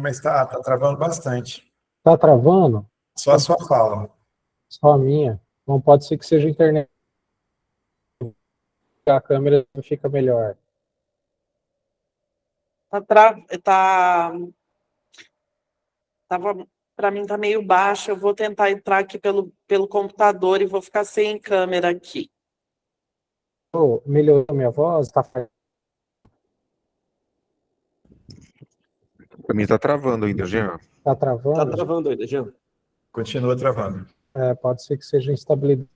Mas tá travando bastante. Tá travando? Só a sua fala. Só a minha. Não pode ser que seja a internet. A câmera fica melhor. Para mim tá meio baixo. Eu vou tentar entrar aqui pelo computador e vou ficar sem câmera aqui. Oh, melhorou minha voz? Tá... Para mim tá travando ainda, Jean. Tá travando? Tá travando ainda, Jean. Continua travando. Pode ser que seja instabilidade.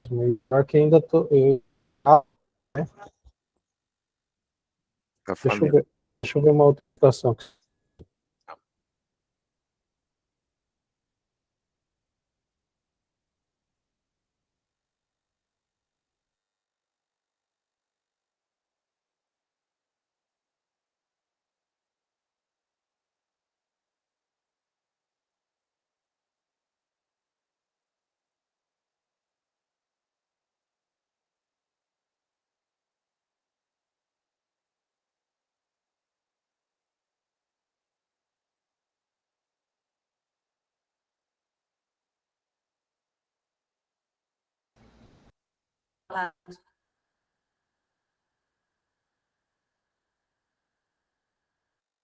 Melhor que ainda tô... Tá Deixa eu ver uma outra situação.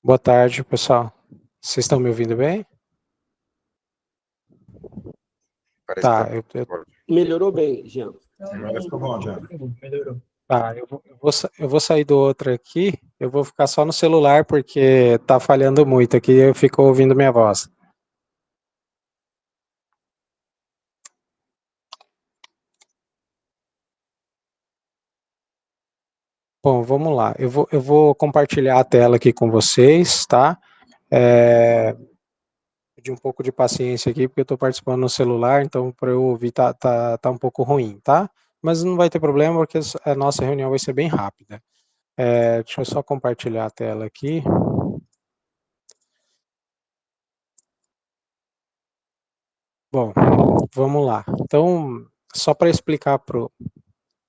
Boa tarde, pessoal. Vocês estão me ouvindo bem? Parece Tá, Melhorou bem, Jean. Agora ficou bom, já. Melhorou. Tá, eu vou sair do outro aqui, eu vou ficar só no celular porque tá falhando muito aqui, eu fico ouvindo minha voz. Bom, vamos lá, eu vou compartilhar a tela aqui com vocês, tá? Pedir um pouco de paciência aqui, porque eu estou participando no celular, então para eu ouvir tá um pouco ruim, tá? Mas não vai ter problema, porque a nossa reunião vai ser bem rápida. Deixa eu só compartilhar a tela aqui. Bom, vamos lá. Então, só para explicar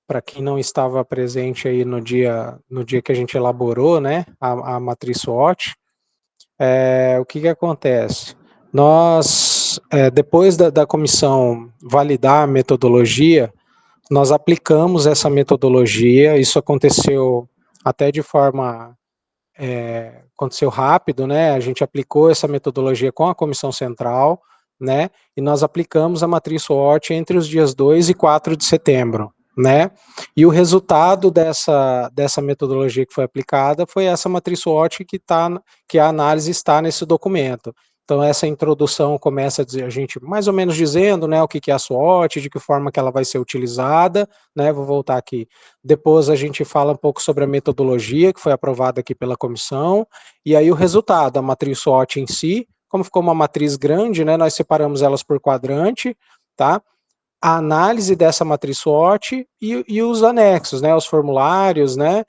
para quem não estava presente aí no dia que a gente elaborou, né, a matriz SWOT, o que acontece? Nós, depois da comissão validar a metodologia, nós aplicamos essa metodologia, isso aconteceu até de forma, aconteceu rápido, né, a gente aplicou essa metodologia com a comissão central, né, e nós aplicamos a matriz SWOT entre os dias 2 e 4 de setembro, né, e o resultado dessa metodologia que foi aplicada foi essa matriz SWOT que a análise está nesse documento. Então, essa introdução começa a gente mais ou menos dizendo, né, o que é a SWOT, de que forma que ela vai ser utilizada, né, vou voltar aqui. Depois a gente fala um pouco sobre a metodologia, que foi aprovada aqui pela comissão, e aí o resultado, a matriz SWOT em si, como ficou uma matriz grande, né, nós separamos elas por quadrante, tá? A análise dessa matriz SWOT e os anexos, né, os formulários, né,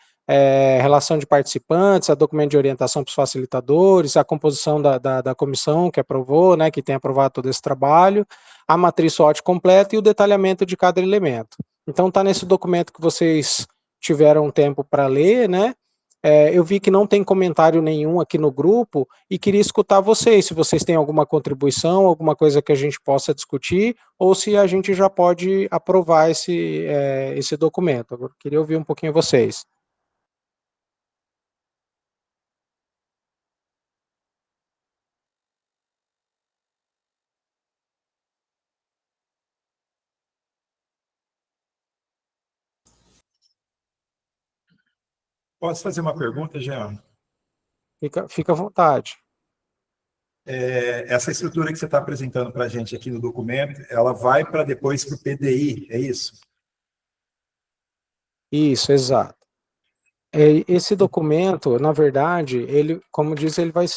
relação de participantes, a documento de orientação para os facilitadores, a composição da comissão que aprovou, né, que tem aprovado todo esse trabalho, a matriz SWOT completa e o detalhamento de cada elemento. Então, está nesse documento que vocês tiveram tempo para ler, né, eu vi que não tem comentário nenhum aqui no grupo e queria escutar vocês, se vocês têm alguma contribuição, alguma coisa que a gente possa discutir, ou se a gente já pode aprovar esse documento. Eu queria ouvir um pouquinho vocês. Posso fazer uma pergunta, Jean? Fica à vontade. Essa estrutura que você está apresentando para a gente aqui no documento, ela vai para depois para o PDI, é isso? Isso, exato. Esse documento, na verdade, ele, como diz, ele vai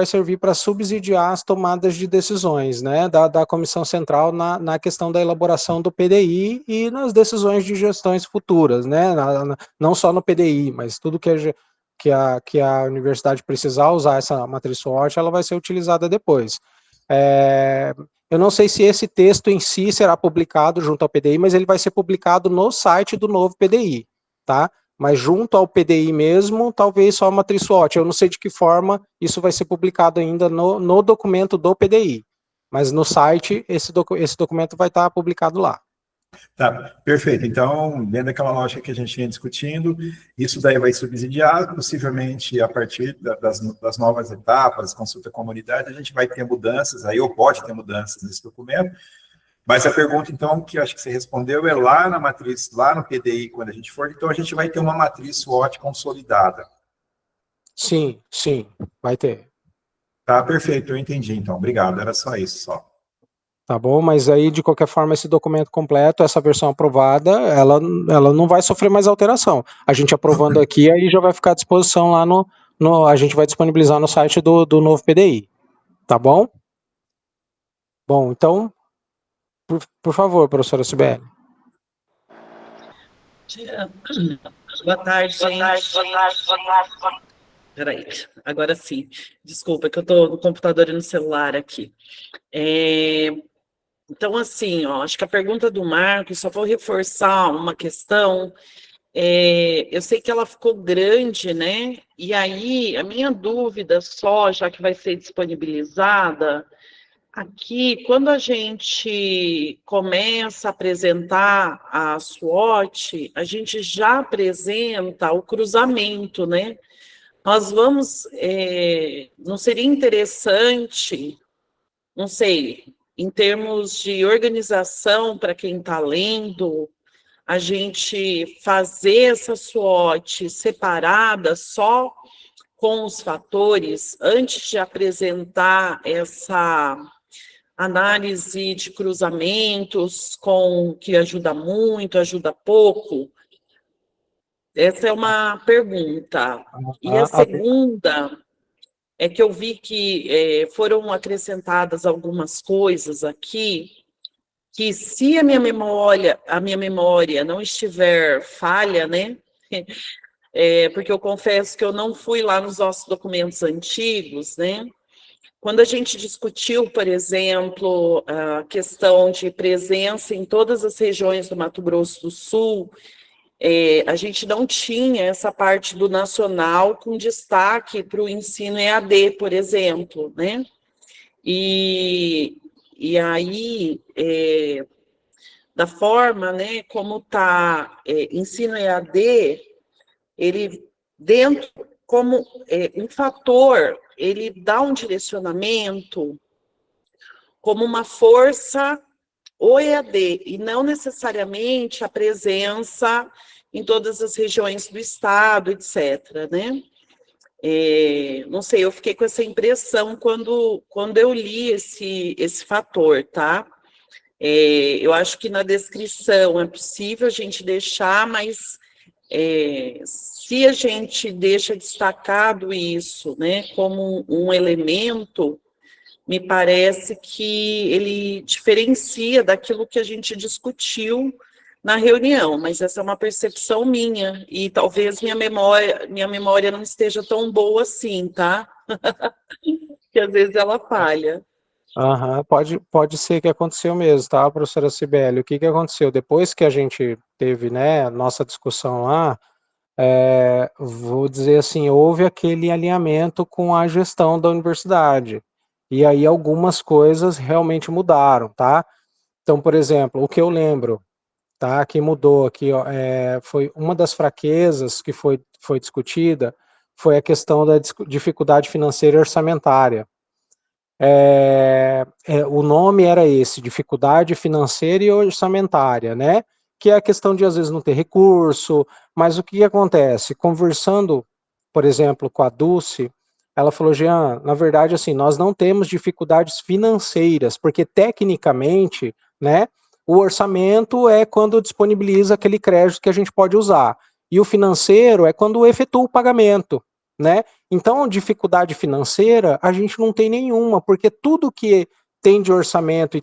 servir para subsidiar as tomadas de decisões, né, da Comissão Central na questão da elaboração do PDI e nas decisões de gestões futuras, né, não só no PDI, mas tudo que a universidade precisar usar essa matriz SWOT, ela vai ser utilizada depois. Eu não sei se esse texto em si será publicado junto ao PDI, mas ele vai ser publicado no site do novo PDI, tá? mas junto ao PDI mesmo, talvez só a matriz SWOT. Eu não sei de que forma isso vai ser publicado ainda no documento do PDI, mas no site esse documento vai estar publicado lá. Tá, perfeito. Então, dentro daquela lógica que a gente vinha discutindo, isso daí vai subsidiar, possivelmente a partir das novas etapas, consulta comunidade, a gente vai ter mudanças aí, ou pode ter mudanças nesse documento, mas a pergunta, então, que eu acho que você respondeu é lá na matriz, lá no PDI, quando a gente for, então a gente vai ter uma matriz SWOT consolidada. Sim, vai ter. Tá, perfeito, eu entendi, então. Obrigado, era só isso, só. Tá bom? Mas aí, de qualquer forma, esse documento completo, essa versão aprovada, ela não vai sofrer mais alteração. A gente aprovando aqui, aí já vai ficar à disposição lá a gente vai disponibilizar no site do novo PDI. Tá bom? Bom, então, por favor, professora Sibeli. Boa tarde, gente. Peraí, agora sim. Desculpa, que eu estou no computador e no celular aqui. Então, assim, ó, acho que a pergunta do Marcos, só vou reforçar uma questão. Eu sei que ela ficou grande, né? E aí, a minha dúvida só, já que vai ser disponibilizada, aqui, quando a gente começa a apresentar a SWOT, a gente já apresenta o cruzamento, né? Nós vamos, não seria interessante, não sei, em termos de organização para quem está lendo, a gente fazer essa SWOT separada só com os fatores, antes de apresentar essa análise de cruzamentos, que ajuda muito, ajuda pouco? Essa é uma pergunta. E a segunda é que eu vi que foram acrescentadas algumas coisas aqui, que se a minha memória não estiver falha, né? Porque eu confesso que eu não fui lá nos nossos documentos antigos, né? Quando a gente discutiu, por exemplo, a questão de presença em todas as regiões do Mato Grosso do Sul, a gente não tinha essa parte do nacional com destaque para o ensino EAD, por exemplo, né? E aí, da forma, né, como está ensino EAD, ele dentro, como um fator, ele dá um direcionamento como uma força o EAD, e não necessariamente a presença em todas as regiões do estado, etc., né? Não sei, eu fiquei com essa impressão quando eu li esse fator, tá? Eu acho que na descrição é possível a gente deixar, mas se a gente deixa destacado isso, né, como um elemento, me parece que ele diferencia daquilo que a gente discutiu na reunião, mas essa é uma percepção minha, e talvez minha memória não esteja tão boa assim, tá? Que às vezes ela falha. Pode ser que aconteceu mesmo, tá, professora Sibeli? O que aconteceu? Depois que a gente teve, né, nossa discussão lá, vou dizer assim, houve aquele alinhamento com a gestão da universidade, e aí algumas coisas realmente mudaram, tá? Então, por exemplo, o que eu lembro, tá, que mudou aqui, ó, foi uma das fraquezas que foi discutida, foi a questão da dificuldade financeira e orçamentária. O nome era esse, dificuldade financeira e orçamentária, né? Que é a questão de, às vezes, não ter recurso, mas o que acontece? Conversando, por exemplo, com a Dulce, ela falou, Jean, na verdade, assim, nós não temos dificuldades financeiras, porque, tecnicamente, né, o orçamento é quando disponibiliza aquele crédito que a gente pode usar, e o financeiro é quando efetua o pagamento, né? Então, dificuldade financeira, a gente não tem nenhuma, porque tudo que tem de orçamento,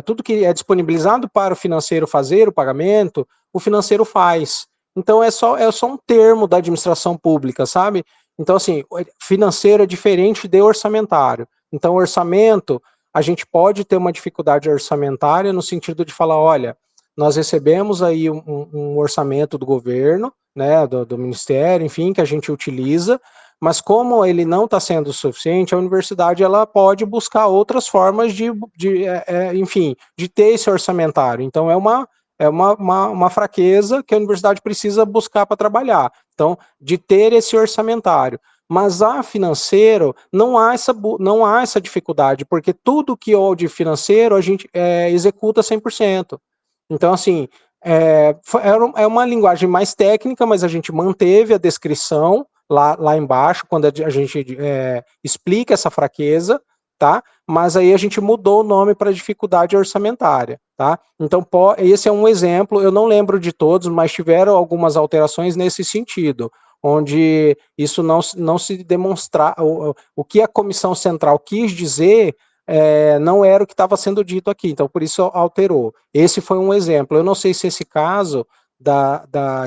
tudo que é disponibilizado para o financeiro fazer o pagamento, o financeiro faz. Então, é só um termo da administração pública, sabe? Então, assim, financeiro é diferente de orçamentário. Então, orçamento, a gente pode ter uma dificuldade orçamentária no sentido de falar, olha, nós recebemos aí um orçamento do governo, né, do Ministério, enfim, que a gente utiliza, mas como ele não está sendo suficiente, a universidade ela pode buscar outras formas enfim, de ter esse orçamentário. Então, é uma fraqueza que a universidade precisa buscar para trabalhar. Então, de ter esse orçamentário. Mas a financeiro não há essa dificuldade, porque tudo que é de financeiro a gente executa 100%. Então, assim, é uma linguagem mais técnica, mas a gente manteve a descrição lá embaixo, quando a gente explica essa fraqueza, tá? Mas aí a gente mudou o nome para dificuldade orçamentária, tá? Então, esse é um exemplo, eu não lembro de todos, mas tiveram algumas alterações nesse sentido, onde isso não se demonstrar, o que a comissão central quis dizer não era o que estava sendo dito aqui, então por isso alterou. Esse foi um exemplo. Eu não sei se esse caso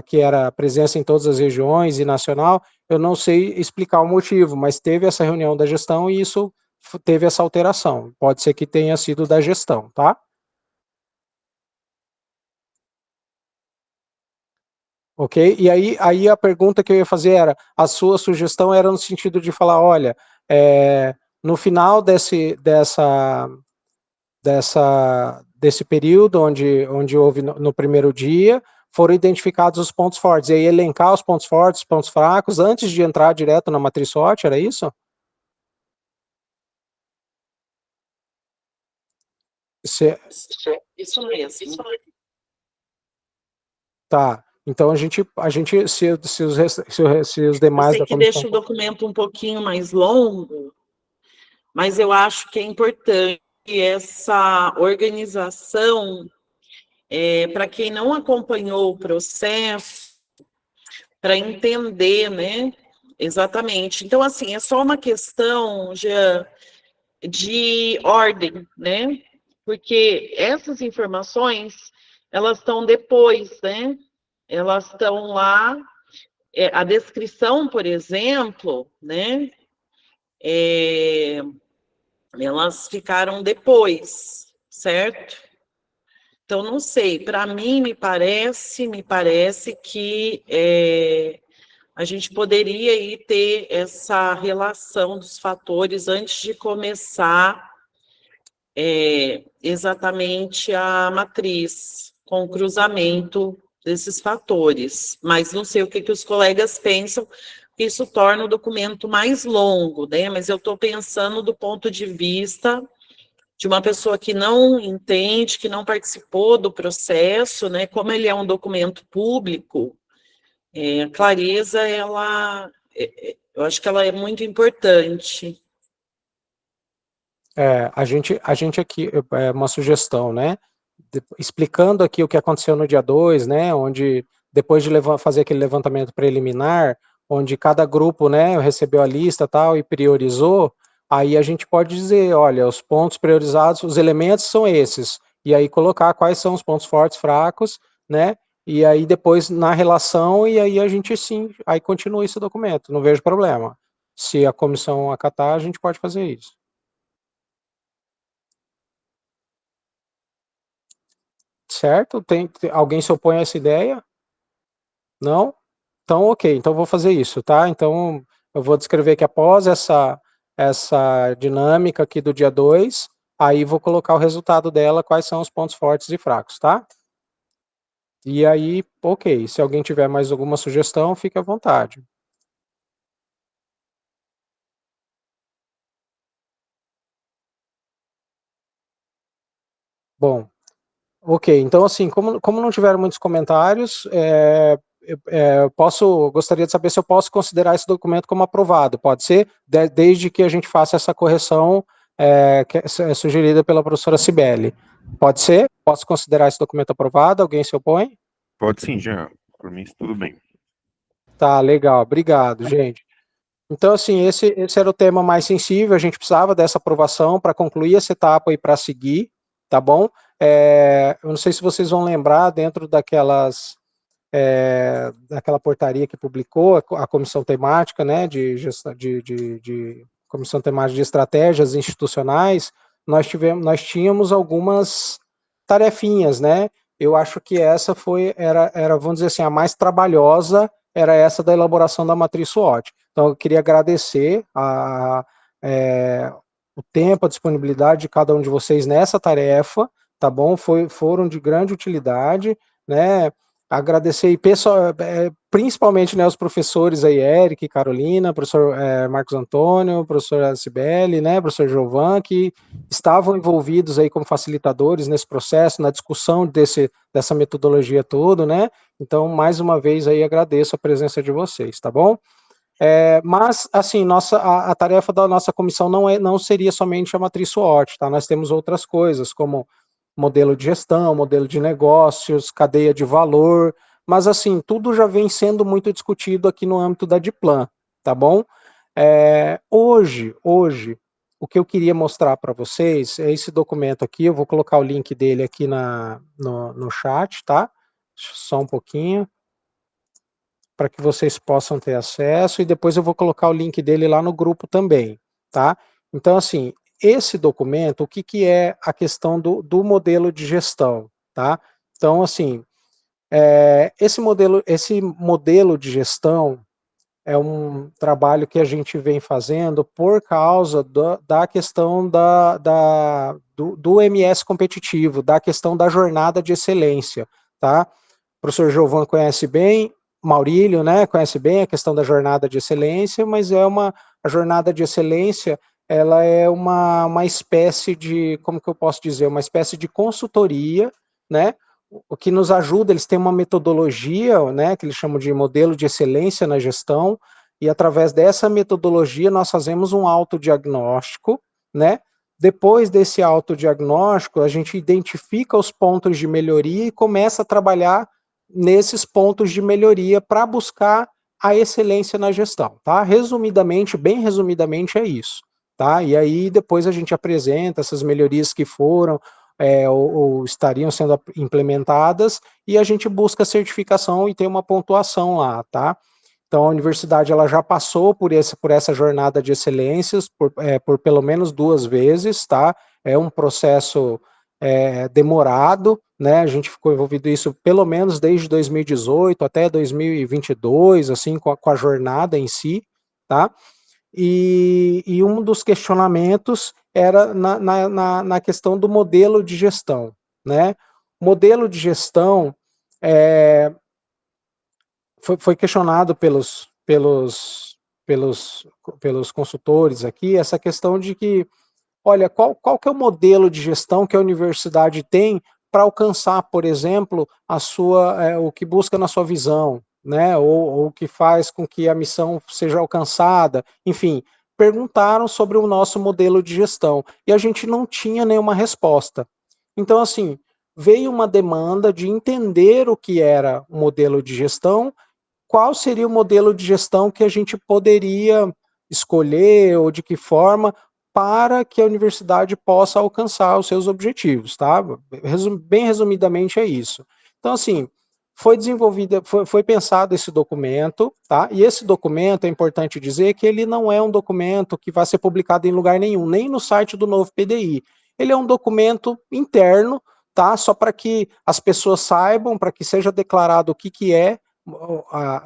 que era presença em todas as regiões e nacional, eu não sei explicar o motivo, mas teve essa reunião da gestão e isso teve essa alteração. Pode ser que tenha sido da gestão, tá? Ok? E aí a pergunta que eu ia fazer era, a sua sugestão era no sentido de falar, olha, no final desse período onde houve no primeiro dia, foram identificados os pontos fortes, e aí elencar os pontos fortes, os pontos fracos, antes de entrar direto na matriz SWOT, era isso? Isso mesmo. Tá, então a gente se os demais Eu sei que deixa o documento um pouquinho mais longo, mas eu acho que é importante essa organização para quem não acompanhou o processo, para entender, né? Exatamente. Então, assim, é só uma questão, Jean, de ordem, né? Porque essas informações, elas estão depois, né? Elas estão lá, a descrição, por exemplo, né? Elas ficaram depois, certo? Então, não sei, para mim me parece que a gente poderia aí ter essa relação dos fatores antes de começar exatamente a matriz, com o cruzamento desses fatores. Mas não sei o que os colegas pensam, que isso torna o documento mais longo, né? Mas eu estou pensando do ponto de vista de uma pessoa que não entende, que não participou do processo, né? Como ele é um documento público, a clareza, eu acho que ela é muito importante. A gente aqui, uma sugestão, né? Explicando aqui o que aconteceu no dia 2, né? Onde, depois de fazer aquele levantamento preliminar, onde cada grupo, né, recebeu a lista tal e priorizou, aí a gente pode dizer, olha, os pontos priorizados, os elementos são esses, e aí colocar quais são os pontos fortes, fracos, né? E aí depois na relação, e aí a gente sim, aí continua esse documento, não vejo problema. Se a comissão acatar, a gente pode fazer isso. Certo? Alguém se opõe a essa ideia? Não? Então, ok. Então, vou fazer isso, tá? Então, eu vou descrever que após essa dinâmica aqui do dia 2, aí vou colocar o resultado dela, quais são os pontos fortes e fracos, tá? E aí, ok. Se alguém tiver mais alguma sugestão, fique à vontade. Bom, ok. Então, assim, como não tiveram muitos comentários, gostaria de saber se eu posso considerar esse documento como aprovado. Pode ser, desde que a gente faça essa correção que é sugerida pela professora Cibele. Pode ser? Posso considerar esse documento aprovado? Alguém se opõe? Pode sim, Jean. Por mim, tudo bem. Tá, legal. Obrigado, gente. Então, assim, esse era o tema mais sensível, a gente precisava dessa aprovação para concluir essa etapa e para seguir, tá bom? Eu não sei se vocês vão lembrar, dentro daquela portaria que publicou a comissão temática, né, de comissão temática de estratégias institucionais, nós tínhamos algumas tarefinhas, né, eu acho que essa era, vamos dizer assim, a mais trabalhosa, era essa da elaboração da matriz SWOT. Então, eu queria agradecer o tempo, a disponibilidade de cada um de vocês nessa tarefa, tá bom? Foram de grande utilidade, né? Agradecer aí, principalmente, né, os professores aí, Eric, Carolina, professor Marcos Antônio, professor Cibele, né, professor Giovan, que estavam envolvidos aí como facilitadores nesse processo, na discussão dessa metodologia toda, né? Então, mais uma vez aí agradeço a presença de vocês, tá bom? Mas, assim, a tarefa da nossa comissão não seria somente a matriz SWOT, tá? Nós temos outras coisas, como modelo de gestão, modelo de negócios, cadeia de valor, mas, assim, tudo já vem sendo muito discutido aqui no âmbito da DIPLAN, tá bom? Hoje, o que eu queria mostrar para vocês é esse documento aqui, eu vou colocar o link dele aqui no chat, tá? Só um pouquinho, para que vocês possam ter acesso, e depois eu vou colocar o link dele lá no grupo também, tá? Então, assim, esse documento, o que é a questão do modelo de gestão, tá? Então, assim, esse modelo de gestão é um trabalho que a gente vem fazendo por causa da questão do MS competitivo, da questão da jornada de excelência, tá? O professor Giovan conhece bem, Maurílio, né, conhece bem a questão da jornada de excelência, mas a jornada de excelência, ela é uma espécie de, como que eu posso dizer, uma espécie de consultoria, né, o que nos ajuda, eles têm uma metodologia, né, que eles chamam de modelo de excelência na gestão, e através dessa metodologia nós fazemos um autodiagnóstico, né, depois desse autodiagnóstico a gente identifica os pontos de melhoria e começa a trabalhar nesses pontos de melhoria para buscar a excelência na gestão, tá? Resumidamente, bem resumidamente é isso, tá? E aí depois a gente apresenta essas melhorias que foram, ou estariam sendo implementadas, e a gente busca certificação e tem uma pontuação lá, tá? Então a universidade ela já passou por essa jornada de excelências por pelo menos 2 vezes, tá? É um processo demorado, né? A gente ficou envolvido isso pelo menos desde 2018 até 2022, assim, com a jornada em si, tá? E um dos questionamentos era na questão do modelo de gestão, né? O modelo de gestão foi questionado pelos consultores aqui, essa questão de que, olha, qual que é o modelo de gestão que a universidade tem para alcançar, por exemplo, o que busca na sua visão, né, ou o que faz com que a missão seja alcançada, enfim, perguntaram sobre o nosso modelo de gestão, e a gente não tinha nenhuma resposta. Então, assim, veio uma demanda de entender o que era o modelo de gestão, qual seria o modelo de gestão que a gente poderia escolher, ou de que forma, para que a universidade possa alcançar os seus objetivos, tá? Bem resumidamente é isso. Então, assim, foi pensado esse documento, tá? E esse documento, é importante dizer que ele não é um documento que vai ser publicado em lugar nenhum, nem no site do novo PDI. Ele é um documento interno, tá? Só para que as pessoas saibam, para que seja declarado o que é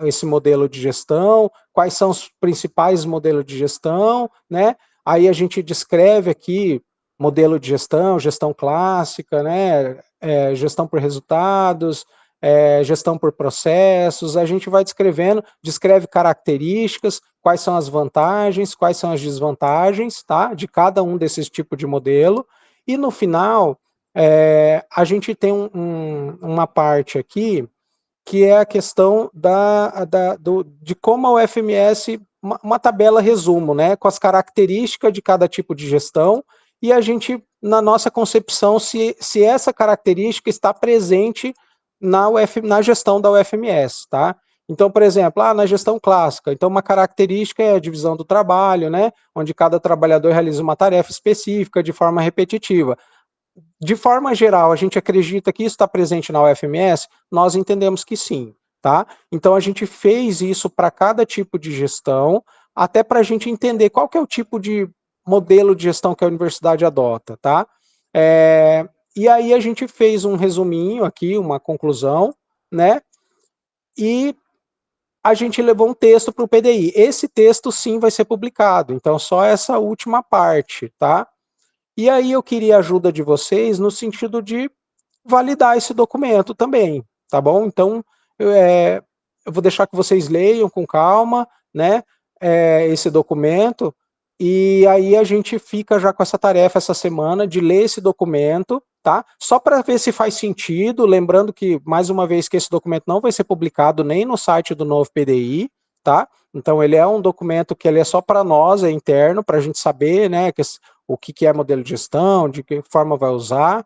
esse modelo de gestão, quais são os principais modelos de gestão, né? Aí a gente descreve aqui modelo de gestão clássica, né? Gestão por resultados, gestão por processos, a gente vai descreve características, quais são as vantagens, quais são as desvantagens, tá? De cada um desses tipos de modelo, e no final, a gente tem uma parte aqui, que é a questão de como a UFMS, uma tabela resumo, né, com as características de cada tipo de gestão, e a gente, na nossa concepção, se essa característica está presente na gestão da UFMS, tá? Então, por exemplo, na gestão clássica, então uma característica é a divisão do trabalho, né, onde cada trabalhador realiza uma tarefa específica de forma repetitiva. De forma geral, a gente acredita que isso está presente na UFMS? Nós entendemos que sim, tá? Então, a gente fez isso para cada tipo de gestão, até para a gente entender qual que é o tipo de modelo de gestão que a universidade adota, tá? E aí a gente fez um resuminho aqui, uma conclusão, né? E a gente levou um texto para o PDI. Esse texto sim vai ser publicado, então só essa última parte, tá? E aí eu queria a ajuda de vocês no sentido de validar esse documento também, tá bom? Então, eu vou deixar que vocês leiam com calma, né, esse documento, e aí a gente fica já com essa tarefa essa semana de ler esse documento, tá? Só para ver se faz sentido, lembrando que, mais uma vez, que esse documento não vai ser publicado nem no site do novo PDI, tá? Então, ele é um documento que ele é só para nós, é interno, para a gente saber, né, o que é modelo de gestão, de que forma vai usar,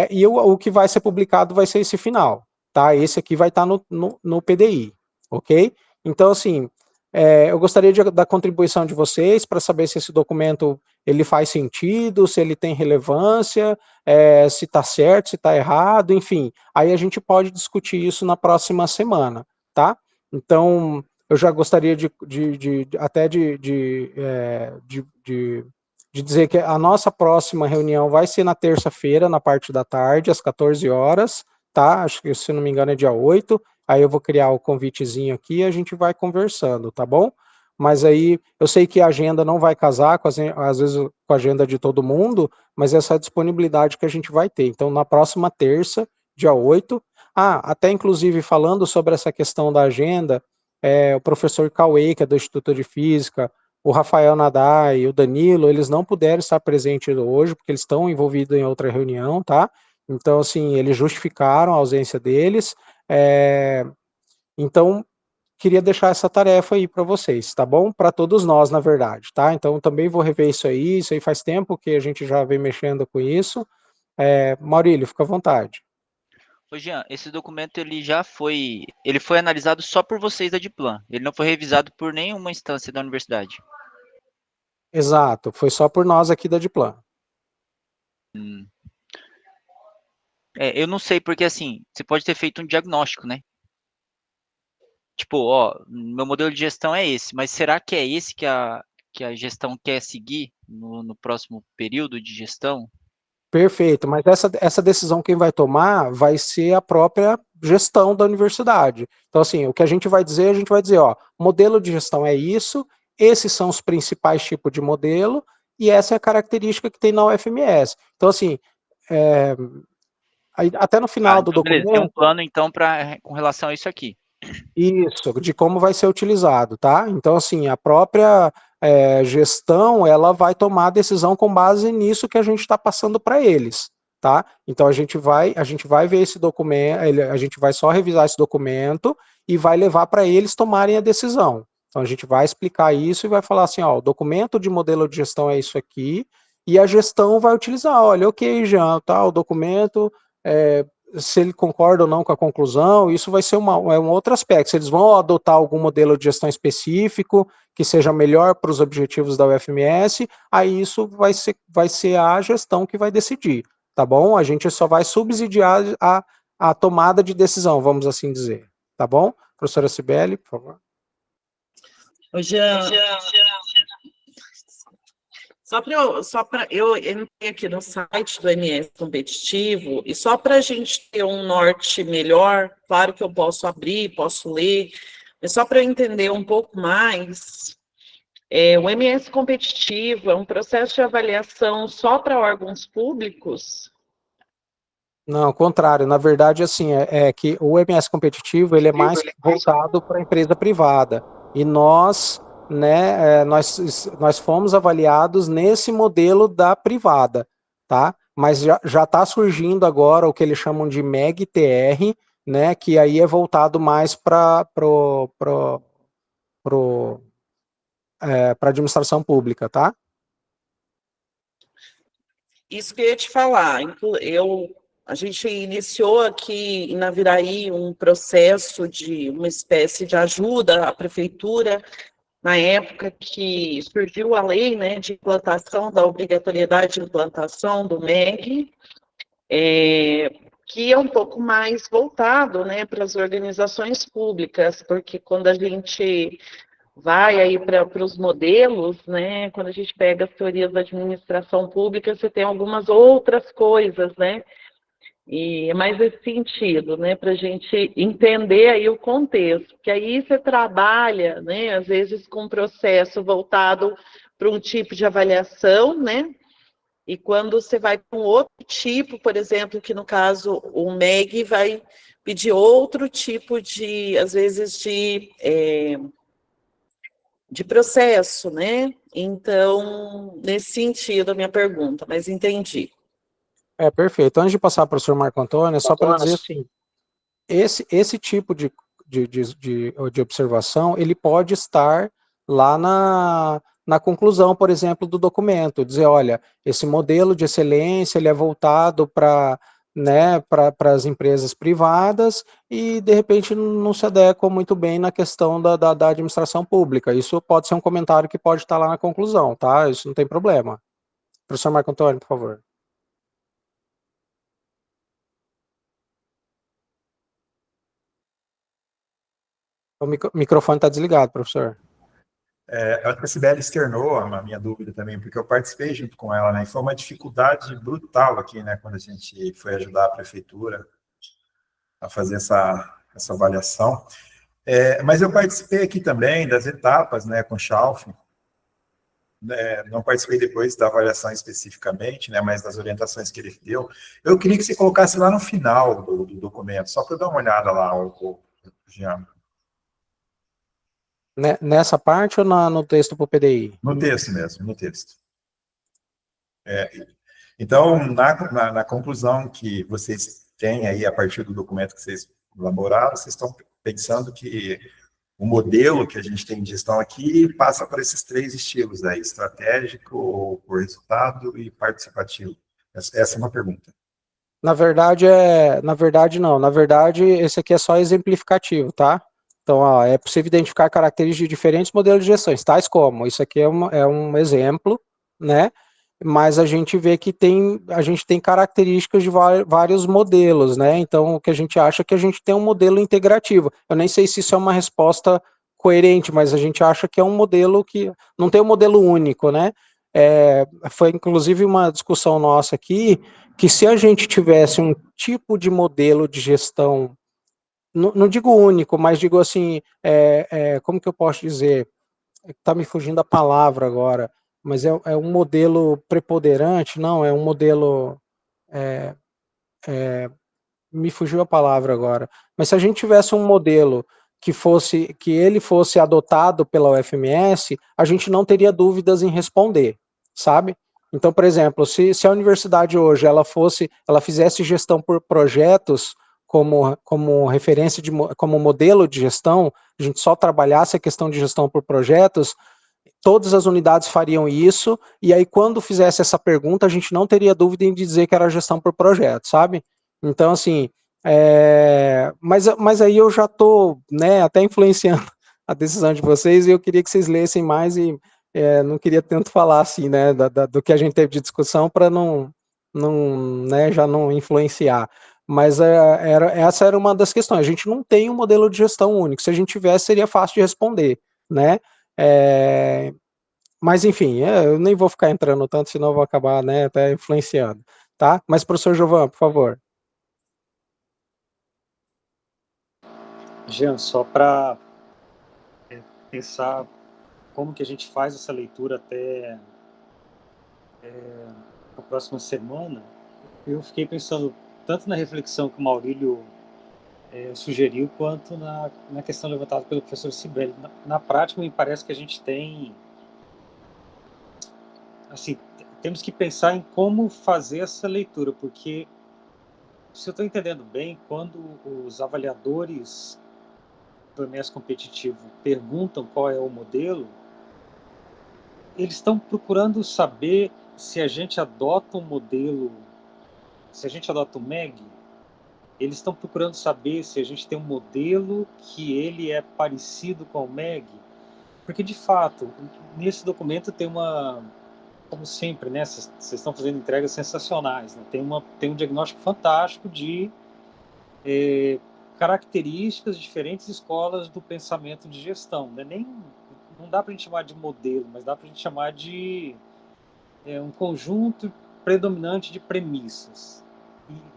e o que vai ser publicado vai ser esse final, tá? Esse aqui vai estar no PDI, ok? Então, assim, eu gostaria da contribuição de vocês para saber se esse documento ele faz sentido, se ele tem relevância, se está certo, se está errado, enfim. Aí a gente pode discutir isso na próxima semana, tá? Então, eu já gostaria de dizer que a nossa próxima reunião vai ser na terça-feira, na parte da tarde, às 14 horas, tá? Acho que, se não me engano, é dia 8. Aí eu vou criar o convitezinho aqui e a gente vai conversando, tá bom? Mas aí, eu sei que a agenda não vai casar, às vezes, com a agenda de todo mundo, mas essa é a disponibilidade que a gente vai ter. Então, na próxima terça, dia 8, até inclusive falando sobre essa questão da agenda, o professor Cauê, que é do Instituto de Física, o Rafael Nadai e o Danilo, eles não puderam estar presentes hoje, porque eles estão envolvidos em outra reunião, tá? Então, assim, eles justificaram a ausência deles. Então, queria deixar essa tarefa aí para vocês, tá bom? Para todos nós, na verdade, tá? Então, também vou rever isso aí faz tempo que a gente já vem mexendo com isso. Maurílio, fica à vontade. Ô Jean, esse documento ele foi analisado só por vocês da Diplan, ele não foi revisado por nenhuma instância da universidade. Exato, foi só por nós aqui da Diplan. Eu não sei, porque assim, você pode ter feito um diagnóstico, né? Tipo, ó, meu modelo de gestão é esse, mas será que é esse que a gestão quer seguir no próximo período de gestão? Perfeito, mas essa decisão quem vai tomar vai ser a própria gestão da universidade. Então, assim, o que a gente vai dizer, ó, modelo de gestão é isso, esses são os principais tipos de modelo, e essa é a característica que tem na UFMS. Então, assim, até no final do então, beleza, documento... tem um plano, então, com relação a isso aqui. Isso, de como vai ser utilizado, tá? Então, assim, a própria gestão, ela vai tomar a decisão com base nisso que a gente está passando para eles, tá? Então, a gente vai ver esse documento, a gente vai só revisar esse documento e vai levar para eles tomarem a decisão. Então, a gente vai explicar isso e vai falar assim, ó, o documento de modelo de gestão é isso aqui, e a gestão vai utilizar, olha, ok, Jean, tá, o documento... se ele concorda ou não com a conclusão, isso vai ser um outro aspecto. Se eles vão adotar algum modelo de gestão específico que seja melhor para os objetivos da UFMS, aí isso vai ser a gestão que vai decidir, tá bom? A gente só vai subsidiar a tomada de decisão, vamos assim dizer, tá bom? Professora Cibele, por favor. Só para eu entrei aqui no site do MS Competitivo, e só para a gente ter um norte melhor, claro que eu posso abrir, posso ler, mas só para eu entender um pouco mais, o MS Competitivo é um processo de avaliação só para órgãos públicos? Não, ao contrário, na verdade, assim, que o MS Competitivo, ele é mais voltado para a empresa privada, e nós fomos avaliados nesse modelo da privada, tá? Mas já está surgindo agora o que eles chamam de MEG-TR, né? Que aí é voltado mais para a administração pública, tá? Isso que eu ia te falar. A gente iniciou aqui em Naviraí um processo de uma espécie de ajuda à prefeitura, na época que surgiu a lei, né, de implantação, da obrigatoriedade de implantação do MEG, que é um pouco mais voltado, né, para as organizações públicas, porque quando a gente vai aí para os modelos, né? Quando a gente pega as teorias da administração pública, você tem algumas outras coisas, né? E é mais esse sentido, né? Para a gente entender aí o contexto, porque aí você trabalha, né? Às vezes com um processo voltado para um tipo de avaliação, né? E quando você vai para um outro tipo, por exemplo, que no caso o MEG vai pedir outro tipo de, às vezes, de processo, né? Então, nesse sentido, a minha pergunta, mas entendi. Perfeito. Antes de passar para o professor Marco Antônio, é só para dizer assim, esse tipo de observação, ele pode estar lá na conclusão, por exemplo, do documento, dizer, olha, esse modelo de excelência, ele é voltado para, né, para as empresas privadas e, de repente, não se adequa muito bem na questão da administração pública. Isso pode ser um comentário que pode estar lá na conclusão, tá? Isso não tem problema. Professor Marco Antônio, por favor. O microfone está desligado, professor. A Sibeli externou a minha dúvida também, porque eu participei junto com ela, né? E foi uma dificuldade brutal aqui, né? Quando a gente foi ajudar a prefeitura a fazer essa avaliação. Mas eu participei aqui também das etapas, né? Com o Schalf. Não participei depois da avaliação especificamente, né? Mas das orientações que ele deu. Eu queria que você colocasse lá no final do documento, só para eu dar uma olhada lá, Jean. Nessa parte ou no texto para o PDI? No texto mesmo, no texto. Então, na conclusão que vocês têm aí, a partir do documento que vocês elaboraram, vocês estão pensando que o modelo que a gente tem de gestão aqui passa por esses 3 estilos aí, estratégico, por resultado e participativo. Essa é uma pergunta. Na verdade, não. Na verdade, esse aqui é só exemplificativo, tá? Então, ó, é possível identificar características de diferentes modelos de gestão, tais como, isso aqui é um exemplo, né? Mas a gente vê que a gente tem características de vários modelos, né? Então, o que a gente acha é que a gente tem um modelo integrativo. Eu nem sei se isso é uma resposta coerente, mas a gente acha que é um modelo que não tem um modelo único, né? Foi inclusive uma discussão nossa aqui, que se a gente tivesse um tipo de modelo de gestão, não digo único, mas digo assim, como que eu posso dizer? Está me fugindo a palavra agora, mas é um modelo preponderante, não, é um modelo, me fugiu a palavra agora, mas se a gente tivesse um modelo que ele fosse adotado pela UFMS, a gente não teria dúvidas em responder, sabe? Então, por exemplo, se a universidade hoje ela fizesse gestão por projetos como referência como modelo de gestão, a gente só trabalhasse a questão de gestão por projetos, todas as unidades fariam isso, e aí quando fizesse essa pergunta, a gente não teria dúvida em dizer que era gestão por projeto, sabe? Então, assim, mas aí eu já estou, né, até influenciando a decisão de vocês, e eu queria que vocês lessem mais, e não queria tanto falar assim, né, do que a gente teve de discussão, para né, já não influenciar. Mas essa era uma das questões. A gente não tem um modelo de gestão único. Se a gente tivesse, seria fácil de responder, né? Mas, enfim, eu nem vou ficar entrando tanto, senão eu vou acabar, né, até influenciando, tá? Mas, professor Giovan, por favor. Jean, só para pensar como que a gente faz essa leitura até a próxima semana, eu fiquei pensando tanto na reflexão que o Maurílio sugeriu, quanto na questão levantada pelo professor Sibeli. Na prática, me parece que a gente tem, assim, temos que pensar em como fazer essa leitura, porque, se eu estou entendendo bem, quando os avaliadores do MES competitivo perguntam qual é o modelo, eles estão procurando saber se a gente adota um modelo, se a gente adota o MEG, eles estão procurando saber se a gente tem um modelo que ele é parecido com o MEG, porque, de fato, nesse documento tem como sempre, né, vocês estão fazendo entregas sensacionais, né, tem um diagnóstico fantástico de características de diferentes escolas do pensamento de gestão, né, não dá para a gente chamar de modelo, mas dá para a gente chamar de um conjunto predominante de premissas.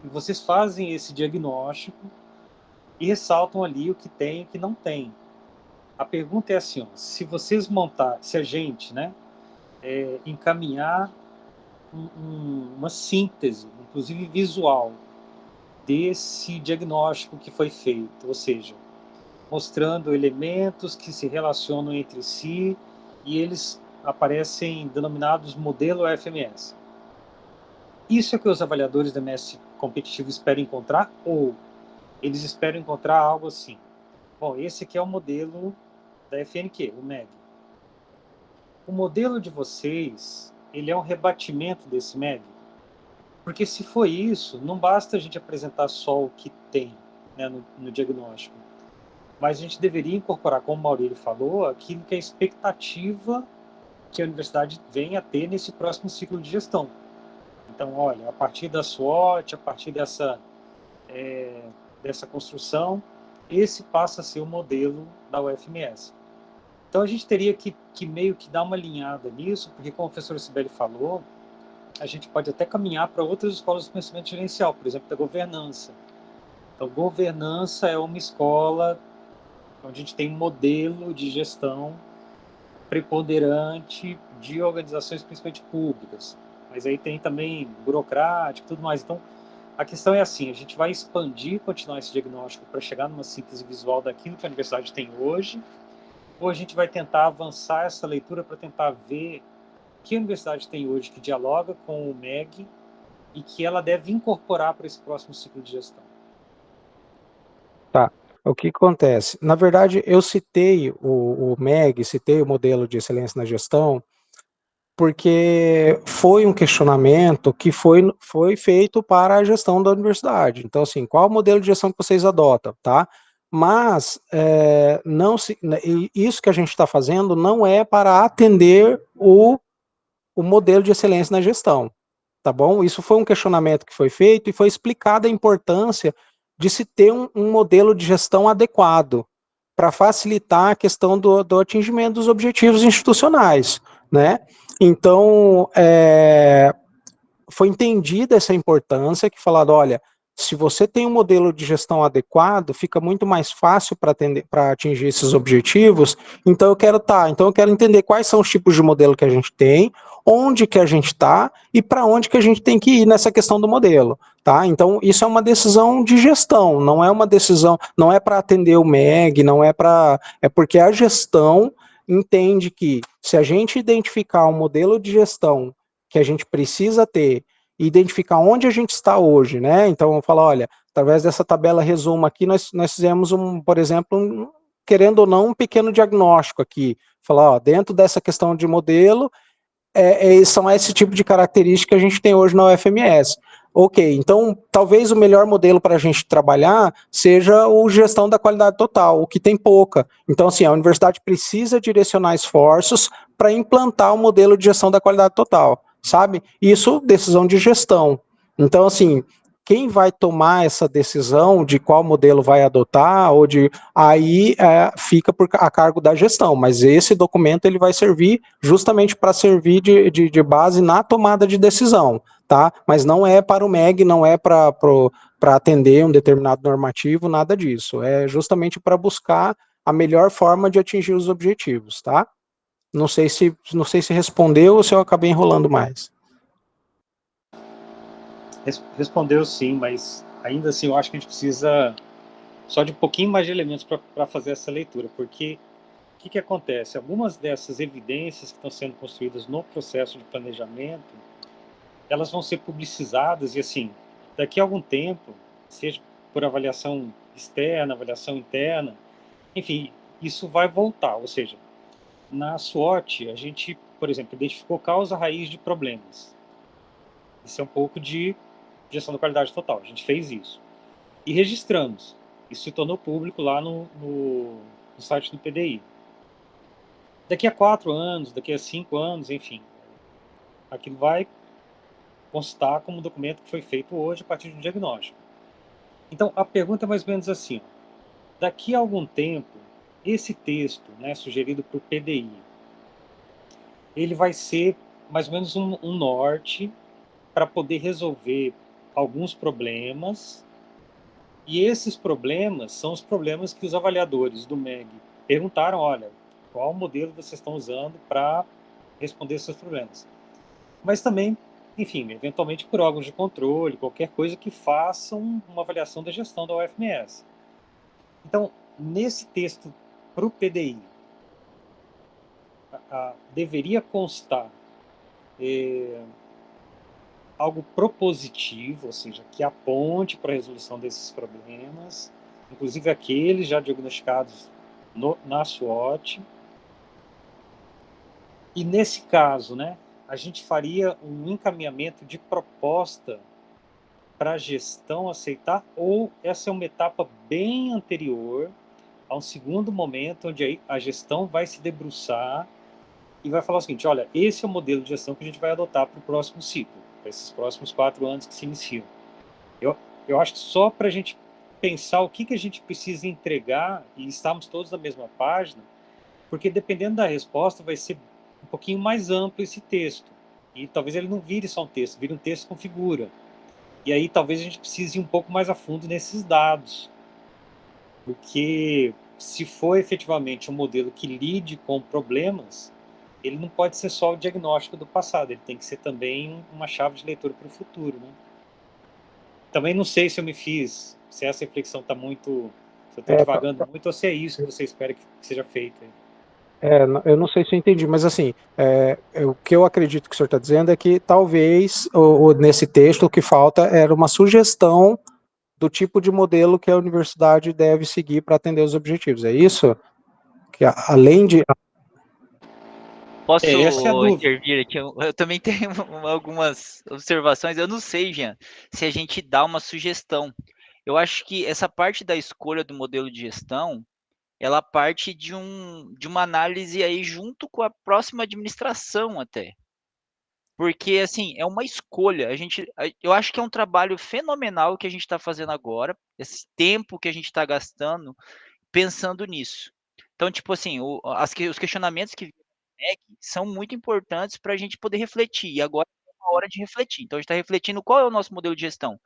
E vocês fazem esse diagnóstico e ressaltam ali o que tem e o que não tem. A pergunta é assim, ó, se vocês montar, se a gente, né, encaminhar uma síntese, inclusive visual, desse diagnóstico que foi feito, ou seja, mostrando elementos que se relacionam entre si e eles aparecem denominados modelo FMS. Isso é que os avaliadores do MS competitivo esperam encontrar, ou eles esperam encontrar algo assim? Bom, esse aqui é o modelo da FNQ, o MEG. O modelo de vocês, ele é um rebatimento desse MEG? Porque se for isso, não basta a gente apresentar só o que tem, né, no diagnóstico. Mas a gente deveria incorporar, como o Maurílio falou, aquilo que é a expectativa que a universidade venha a ter nesse próximo ciclo de gestão. Então, olha, a partir da SWOT, a partir dessa construção, esse passa a ser o modelo da UFMS. Então, a gente teria que meio que dar uma alinhada nisso, porque, como a professora Cibele falou, a gente pode até caminhar para outras escolas de conhecimento gerencial, por exemplo, da governança. Então, governança é uma escola onde a gente tem um modelo de gestão preponderante de organizações principalmente públicas. Mas aí tem também burocrático e tudo mais. Então, a questão é assim, a gente vai expandir, continuar esse diagnóstico para chegar numa síntese visual daquilo que a universidade tem hoje, ou a gente vai tentar avançar essa leitura para tentar ver o que a universidade tem hoje que dialoga com o MEG e que ela deve incorporar para esse próximo ciclo de gestão. Tá. O que acontece? Na verdade, eu citei o MEG, citei o modelo de excelência na gestão, porque foi um questionamento que foi feito para a gestão da universidade. Então, assim, qual o modelo de gestão que vocês adotam, tá? Mas isso que a gente está fazendo não é para atender o modelo de excelência na gestão, tá bom? Isso foi um questionamento que foi feito e foi explicada a importância de se ter um modelo de gestão adequado para facilitar a questão do atingimento dos objetivos institucionais, né? Então, foi entendida essa importância que falaram, olha, se você tem um modelo de gestão adequado, fica muito mais fácil para atingir esses objetivos. Então eu quero entender quais são os tipos de modelo que a gente tem, onde que a gente está e para onde que a gente tem que ir nessa questão do modelo, tá? Então isso é uma decisão de gestão, não é uma decisão, não é para atender o MEG, é porque a gestão entende que se a gente identificar um modelo de gestão que a gente precisa ter e identificar onde a gente está hoje, né? Então, eu falo, olha, através dessa tabela resumo aqui, nós fizemos por exemplo, querendo ou não, um pequeno diagnóstico aqui. Falar, ó, dentro dessa questão de modelo, são esse tipo de característica que a gente tem hoje na UFMS. Ok, então talvez o melhor modelo para a gente trabalhar seja o gestão da qualidade total, o que tem pouca. Então, assim, a universidade precisa direcionar esforços para implantar o modelo de gestão da qualidade total, sabe? Isso, decisão de gestão. Então, assim, quem vai tomar essa decisão de qual modelo vai adotar, aí fica a cargo da gestão, mas esse documento ele vai servir justamente para servir de base na tomada de decisão, tá? Mas não é para o MEG, não é para atender um determinado normativo, nada disso. É justamente para buscar a melhor forma de atingir os objetivos, tá? Não sei se respondeu ou se eu acabei enrolando mais. Respondeu sim, mas ainda assim eu acho que a gente precisa só de um pouquinho mais de elementos para fazer essa leitura, porque o que acontece? Algumas dessas evidências que estão sendo construídas no processo de planejamento, elas vão ser publicizadas e assim, daqui a algum tempo, seja por avaliação externa, avaliação interna, enfim, isso vai voltar, ou seja, na SWOT a gente, por exemplo, identificou causa raiz de problemas. Isso é um pouco de gestão da qualidade total. A gente fez isso. E registramos. Isso se tornou público lá no site do PDI. Daqui a 4 anos, daqui a 5 anos, enfim, aquilo vai constar como documento que foi feito hoje a partir de um diagnóstico. Então, a pergunta é mais ou menos assim. Daqui a algum tempo, esse texto, né, sugerido para o PDI, ele vai ser mais ou menos um norte para poder resolver alguns problemas, e esses problemas são os problemas que os avaliadores do MEG perguntaram, olha, qual modelo vocês estão usando para responder esses problemas. Mas também, enfim, eventualmente por órgãos de controle, qualquer coisa que façam uma avaliação da gestão da UFMS. Então, nesse texto para o PDI, deveria constar algo propositivo, ou seja, que aponte para a resolução desses problemas, inclusive aqueles já diagnosticados na SWOT. E nesse caso, né, a gente faria um encaminhamento de proposta para a gestão aceitar, ou essa é uma etapa bem anterior a um segundo momento onde a gestão vai se debruçar e vai falar o seguinte, olha, esse é o modelo de gestão que a gente vai adotar para o próximo ciclo, para esses próximos 4 anos que se iniciam. Eu acho que só para a gente pensar o que a gente precisa entregar e estarmos todos na mesma página, porque dependendo da resposta vai ser um pouquinho mais amplo esse texto. E talvez ele não vire só um texto, vire um texto com figura. E aí talvez a gente precise ir um pouco mais a fundo nesses dados. Porque se for efetivamente um modelo que lide com problemas, ele não pode ser só o diagnóstico do passado, ele tem que ser também uma chave de leitura para o futuro, né? Também não sei se eu me fiz, se essa reflexão está muito, se eu estou divagando muito, ou se é isso que você espera que seja feito aí. Eu não sei se eu entendi, mas assim, o que eu acredito que o senhor está dizendo é que talvez, nesse texto, o que falta era uma sugestão do tipo de modelo que a universidade deve seguir para atender os objetivos. É isso? Que além de... Posso essa é a dúvida. intervir aqui? Eu também tenho algumas observações. Eu não sei, Jean, se a gente dá uma sugestão. Eu acho que essa parte da escolha do modelo de gestão, ela parte de uma análise aí junto com a próxima administração até. Porque, assim, é uma escolha. Eu acho que é um trabalho fenomenal que a gente está fazendo agora, esse tempo que a gente está gastando pensando nisso. Então, tipo assim, os questionamentos que são muito importantes para a gente poder refletir. E agora é uma hora de refletir. Então, a gente está refletindo qual é o nosso modelo de gestão.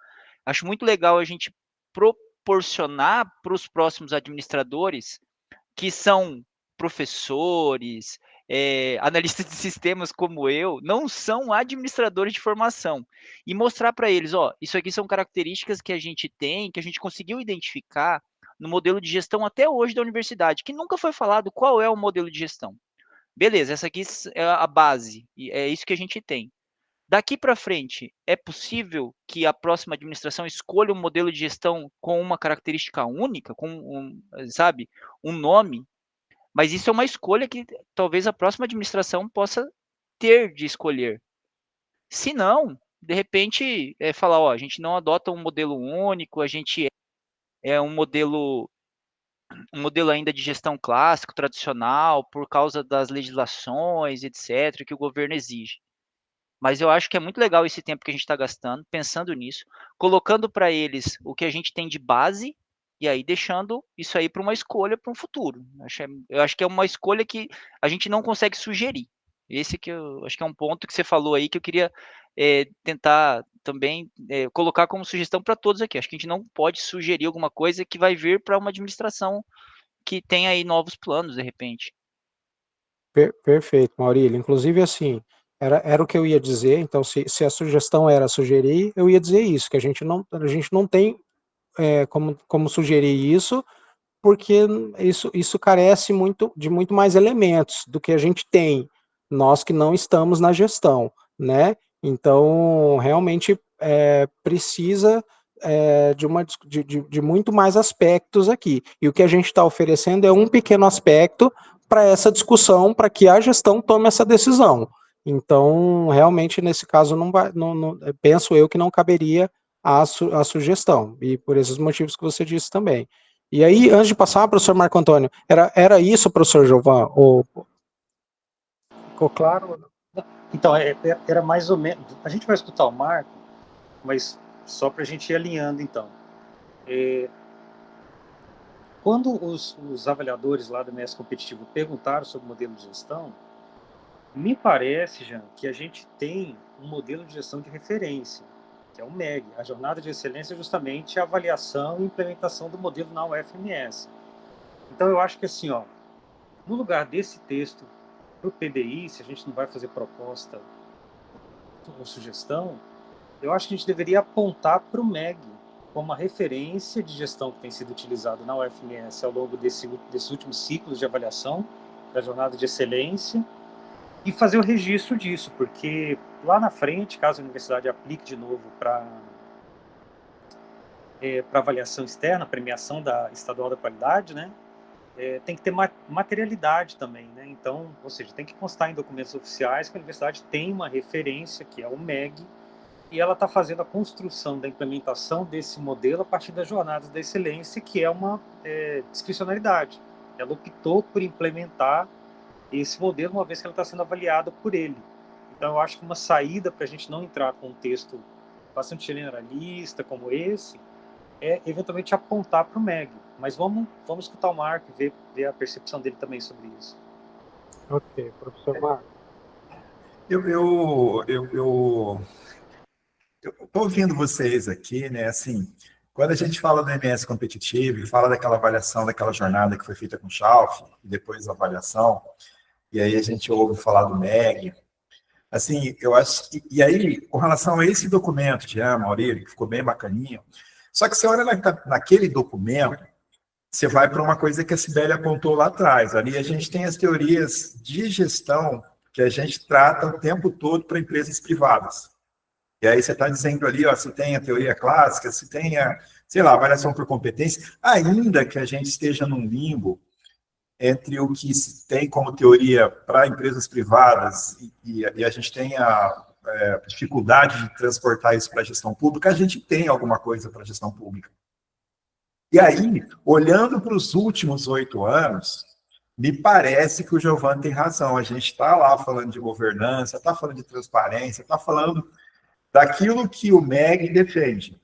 Acho muito legal a gente proporcionar para os próximos administradores, que são professores, analistas de sistemas como eu, não são administradores de formação. E mostrar para eles, ó, isso aqui são características que a gente tem, que a gente conseguiu identificar no modelo de gestão até hoje da universidade, que nunca foi falado qual é o modelo de gestão. Beleza, essa aqui é a base, e é isso que a gente tem. Daqui para frente, é possível que a próxima administração escolha um modelo de gestão com uma característica única, com sabe, um nome, mas isso é uma escolha que talvez a próxima administração possa ter de escolher. Se não, de repente, falar, ó, a gente não adota um modelo único, a gente é um modelo ainda de gestão clássico, tradicional, por causa das legislações, etc., que o governo exige. Mas eu acho que é muito legal esse tempo que a gente está gastando, pensando nisso, colocando para eles o que a gente tem de base, e aí deixando isso aí para uma escolha para um futuro. Eu acho que é uma escolha que a gente não consegue sugerir. Esse que eu acho que é um ponto que você falou aí que eu queria tentar também colocar como sugestão para todos aqui. Acho que a gente não pode sugerir alguma coisa que vai vir para uma administração que tem aí novos planos, de repente. Perfeito, Maurílio. Inclusive, assim, era o que eu ia dizer, então, se a sugestão era sugerir, eu ia dizer isso, que a gente não tem como sugerir isso, porque isso carece de muito mais elementos do que a gente tem, nós que não estamos na gestão, né? Então, realmente precisa de muito mais aspectos aqui. E o que a gente está oferecendo é um pequeno aspecto para essa discussão, para que a gestão tome essa decisão. Então, realmente, nesse caso, penso eu que não caberia a sugestão, e por esses motivos que você disse também. E aí, antes de passar, professor Marco Antônio, era isso, professor Giovan? Ficou claro? Então, era mais ou menos... A gente vai escutar o Marco, mas só para a gente ir alinhando, então. Quando os avaliadores lá do MS Competitivo perguntaram sobre o modelo de gestão, Me parece, Jean, que a gente tem um modelo de gestão de referência, que é o MEG. A jornada de excelência é justamente a avaliação e implementação do modelo na UFMS. Então, eu acho que assim, ó, no lugar desse texto, para o PDI, se a gente não vai fazer proposta ou sugestão, eu acho que a gente deveria apontar para o MEG como uma referência de gestão que tem sido utilizado na UFMS ao longo desses últimos ciclos de avaliação da jornada de excelência, e fazer o registro disso, porque lá na frente, caso a universidade aplique de novo para avaliação externa, premiação da estadual da qualidade, né, tem que ter materialidade também, né? Então, ou seja, tem que constar em documentos oficiais que a universidade tem uma referência, que é o MEG, e ela está fazendo a construção da implementação desse modelo a partir das jornadas da excelência, que é uma discricionalidade. Ela optou por implementar esse modelo, uma vez que ela está sendo avaliada por ele. Então, eu acho que uma saída para a gente não entrar com um texto bastante generalista como esse é, eventualmente, apontar para o MEG. Mas vamos escutar o Marco e ver a percepção dele também sobre isso. Ok, professor Marco. Eu estou ouvindo vocês aqui, né? Assim, quando a gente fala do MS competitivo e fala daquela avaliação, daquela jornada que foi feita com o Schalf, e depois a avaliação, e aí a gente ouve falar do MEG, assim, eu acho que, e aí, com relação a esse documento, Jean, Maurílio, que ficou bem bacaninho, só que você olha naquele documento, você vai para uma coisa que a Sibeli apontou lá atrás. Ali a gente tem as teorias de gestão que a gente trata o tempo todo para empresas privadas. E aí você está dizendo ali, ó, se tem a teoria clássica, se tem a, sei lá, avaliação por competência, ainda que a gente esteja num limbo entre o que se tem como teoria para empresas privadas e a gente tem a dificuldade de transportar isso para a gestão pública, a gente tem alguma coisa para a gestão pública. E aí, olhando para os últimos 8 anos, me parece que o Giovanni tem razão. A gente está lá falando de governança, está falando de transparência, está falando daquilo que o MEG defende.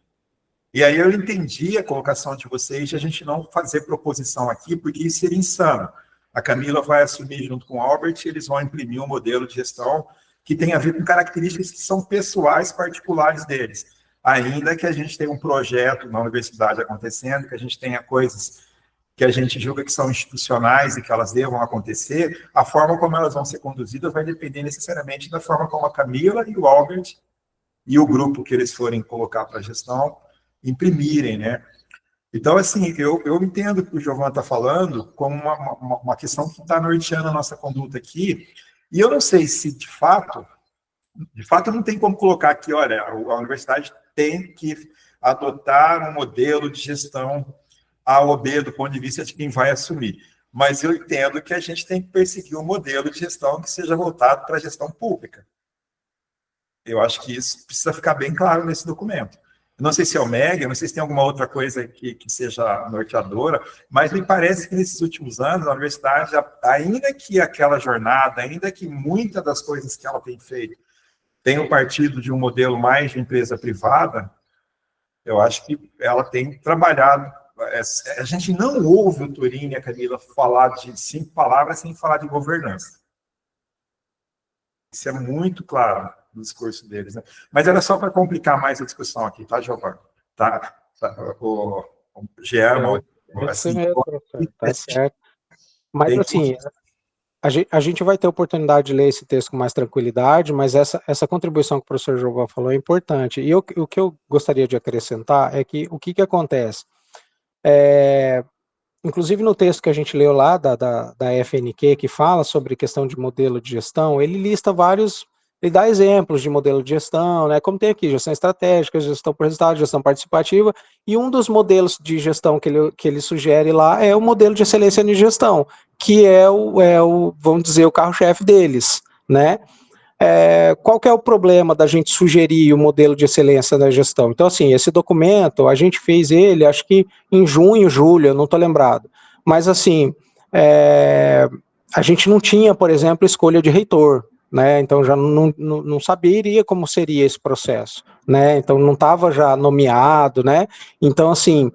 E aí eu entendi a colocação de vocês de a gente não fazer proposição aqui, porque isso seria insano. A Camila vai assumir junto com o Albert e eles vão imprimir um modelo de gestão que tem a ver com características que são pessoais, particulares deles. Ainda que a gente tenha um projeto na universidade acontecendo, que a gente tenha coisas que a gente julga que são institucionais e que elas devam acontecer, a forma como elas vão ser conduzidas vai depender necessariamente da forma como a Camila e o Albert e o grupo que eles forem colocar para a gestão imprimirem, né? Então, assim, eu entendo o que o Giovanni está falando como uma questão que está norteando a nossa conduta aqui, e eu não sei se, de fato, não tem como colocar aqui, olha, a universidade tem que adotar um modelo de gestão A ou B do ponto de vista de quem vai assumir. Mas eu entendo que a gente tem que perseguir um modelo de gestão que seja voltado para a gestão pública. Eu acho que isso precisa ficar bem claro nesse documento. Eu não sei se é o MEG, eu não sei se tem alguma outra coisa que seja norteadora, mas me parece que nesses últimos anos a universidade, ainda que aquela jornada, ainda que muitas das coisas que ela tem feito tenham partido de um modelo mais de empresa privada, eu acho que ela tem trabalhado. A gente não ouve o Turini e a Camila falar de 5 palavras sem falar de governança. Isso é muito claro no discurso deles, né? Mas era só para complicar mais a discussão aqui, tá, Giovanni? Tá, o Jean, assim, mesmo, tá certo. Mas assim, a gente vai ter oportunidade de ler esse texto com mais tranquilidade, mas essa contribuição que o professor Giovanni falou é importante. E o que eu gostaria de acrescentar é que o que acontece? Inclusive no texto que a gente leu lá da FNQ, que fala sobre questão de modelo de gestão, ele lista ele dá exemplos de modelo de gestão, né, como tem aqui, gestão estratégica, gestão por resultado, gestão participativa, e um dos modelos de gestão que ele sugere lá é o modelo de excelência em gestão, que é o vamos dizer, o carro-chefe deles, né. Qual que é o problema da gente sugerir o modelo de excelência na gestão? Então, assim, esse documento, a gente fez ele, acho que em junho, julho, eu não estou lembrado, mas assim, a gente não tinha, por exemplo, escolha de reitor, né, então já não saberia como seria esse processo, né, então não estava já nomeado, né, então assim,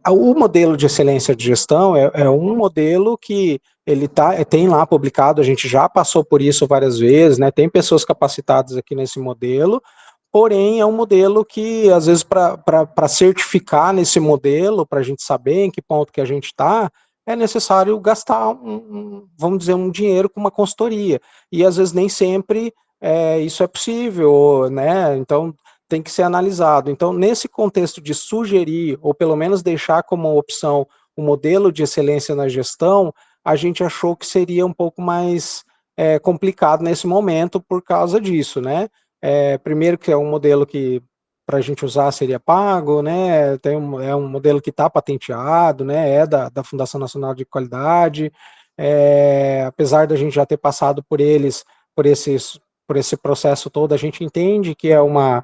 O modelo de excelência de gestão é um modelo que ele tem lá publicado, a gente já passou por isso várias vezes, né? Tem pessoas capacitadas aqui nesse modelo, porém é um modelo que, às vezes, para certificar nesse modelo, para a gente saber em que ponto que a gente está, é necessário gastar, vamos dizer, um dinheiro com uma consultoria. E, às vezes, nem sempre isso é possível, né? Então, tem que ser analisado. Então, nesse contexto de sugerir, ou pelo menos deixar como opção o modelo de excelência na gestão, a gente achou que seria um pouco mais complicado nesse momento por causa disso, né? Primeiro que é um modelo que para a gente usar seria pago, né? É um modelo que está patenteado, né? É da Fundação Nacional de Qualidade. Apesar da gente já ter passado por eles, por esse processo todo, a gente entende que é uma